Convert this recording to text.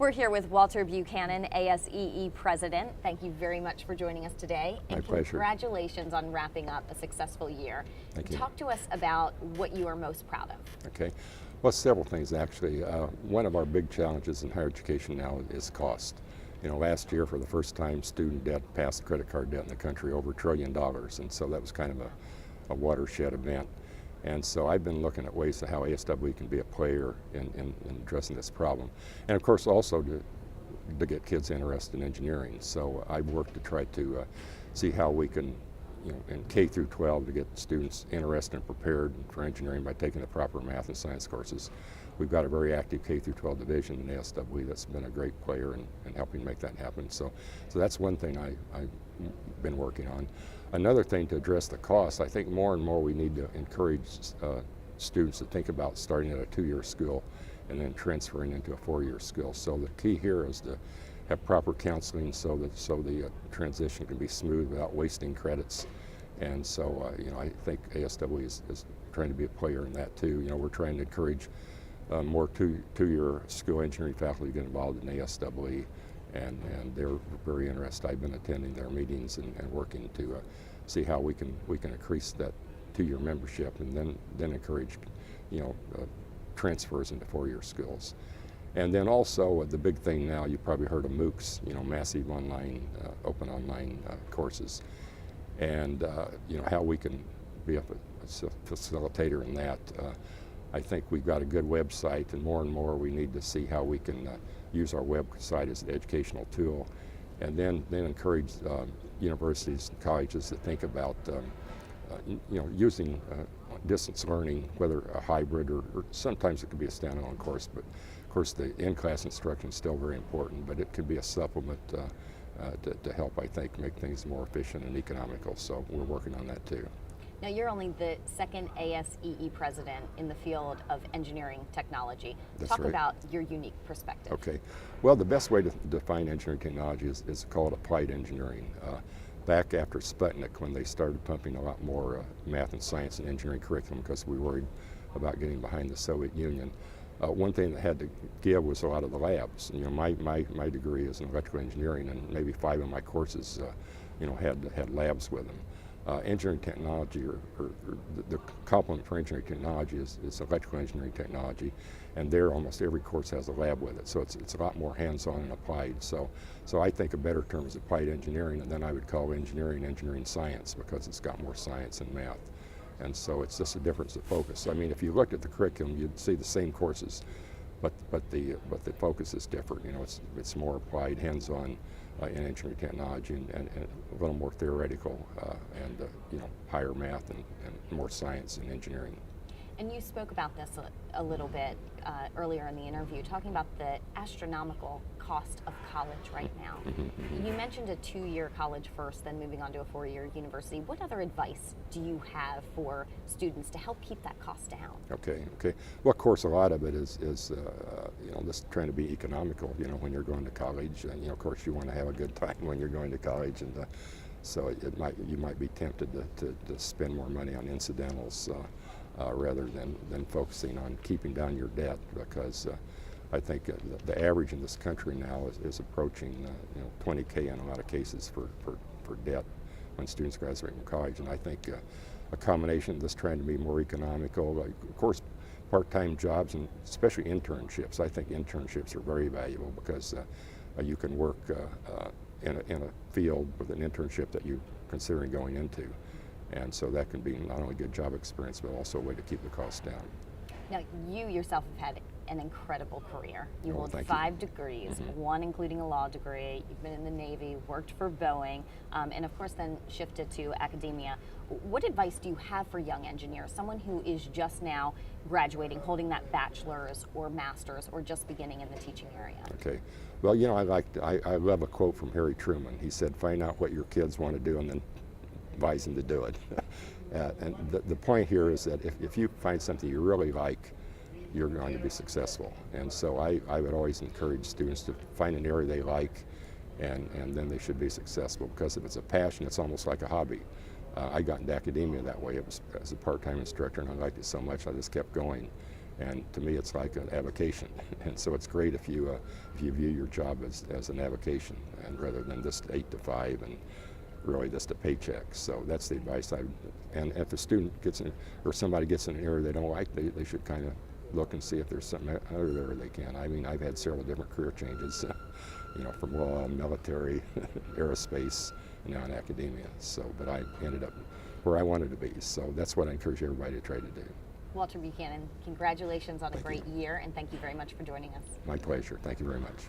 We're here with Walter Buchanan, ASEE President. Thank you very much for joining us today. My pleasure. Congratulations on wrapping up a successful year. Thank you. Talk to us about what you are most proud of. Okay. Well, several things actually. One of our big challenges in higher education now is cost. You know, last year for the first time student debt passed credit card debt in the country over $1 trillion, and so that was kind of a watershed event. And so I've been looking at ways of how ASWE can be a player in addressing this problem. And of course also to get kids interested in engineering. So I've worked to try to see how we can, you know, in K through 12 to get students interested and prepared for engineering by taking the proper math and science courses. We've got a very active K through 12 division in ASWE that's been a great player in helping make that happen. So that's one thing I've been working on. Another thing to address the cost, I think more and more we need to encourage students to think about starting at a 2-year school and then transferring into a 4-year school. So the key here is to have proper counseling so the transition can be smooth without wasting credits. And so you know, I think ASWE is trying to be a player in that too. You know, we're trying to encourage more two-year school engineering faculty to get involved in ASWE. And they're very interested. I've been attending their meetings and working to see how we can increase that 2-year membership and then encourage, you know, transfers into 4-year schools. And then also the big thing now, you probably heard of MOOCs, you know, massive online, open online courses, and you know, how we can be a facilitator in that. I think we've got a good website, and more we need to see how we can use our website as an educational tool, and then encourage universities and colleges to think about you know, using distance learning, whether a hybrid or sometimes it could be a standalone course, but of course the in-class instruction is still very important, but it could be a supplement to help, I think, make things more efficient and economical. So we're working on that too. Now, you're only the second ASEE president in the field of engineering technology. That's Talk right. about your unique perspective. Okay. Well, the best way to define engineering technology is to call it applied engineering. Back after Sputnik, when they started pumping a lot more math and science and engineering curriculum because we worried about getting behind the Soviet Union, one thing that had to give was a lot of the labs. You know, my degree is in electrical engineering, and maybe 5 of my courses, you know, had labs with them. Engineering technology, or the complement for engineering technology is electrical engineering technology, and there almost every course has a lab with it. So it's a lot more hands-on and applied. So I think a better term is applied engineering, and then I would call engineering science, because it's got more science and math. And so it's just a difference of focus. I mean, if you looked at the curriculum, you'd see the same courses, but the focus is different. You know, it's more applied, hands-on in engineering technology, and a little more theoretical, and you know, higher math and more science and engineering. And you spoke about this a little bit earlier in the interview, talking about the astronomical cost of college right now. You mentioned a 2-year college first, then moving on to a 4-year university. What other advice do you have for students to help keep that cost down? Okay. Well, of course, a lot of it is you know, just trying to be economical. You know, when you're going to college, you know, of course, you want to have a good time when you're going to college, and so you might be tempted to spend more money on incidentals rather than focusing on keeping down your debt, because I think the average in this country now is approaching you know, $20K in a lot of cases for debt when students graduate from college. And I think a combination of this trying to be more economical, like, of course, part-time jobs and especially internships. I think internships are very valuable, because you can work in a field with an internship that you're considering going into. And so that can be not only good job experience, but also a way to keep the cost down. Now, you yourself have had an incredible career. You hold 5 degrees, 1 including a law degree. You've been in the Navy, worked for Boeing, and of course then shifted to academia. What advice do you have for young engineers, someone who is just now graduating, holding that bachelor's or master's, or just beginning in the teaching area? Okay. Well, you know, I love a quote from Harry Truman. He said, "Find out what your kids want to do and then advise them to do it." And the point here is that if you find something you really like, you're going to be successful. And so I would always encourage students to find an area they like, and then they should be successful, because if it's a passion, it's almost like a hobby. I got into academia that way. It was as a part-time instructor, and I liked it so much I just kept going. And to me, it's like an avocation. And so it's great if you view your job as an avocation, and rather than just 8 to 5 and really just a paycheck. So that's the advice and if a student gets in, or somebody gets in an area they don't like, they should kind of look and see if there's something other there they can. I mean, I've had several different career changes, you know, from law, military, aerospace, and now in academia. So, but I ended up where I wanted to be. So that's what I encourage everybody to try to do. Walter Buchanan, congratulations on a great year, and thank you very much for joining us. My pleasure. Thank you very much.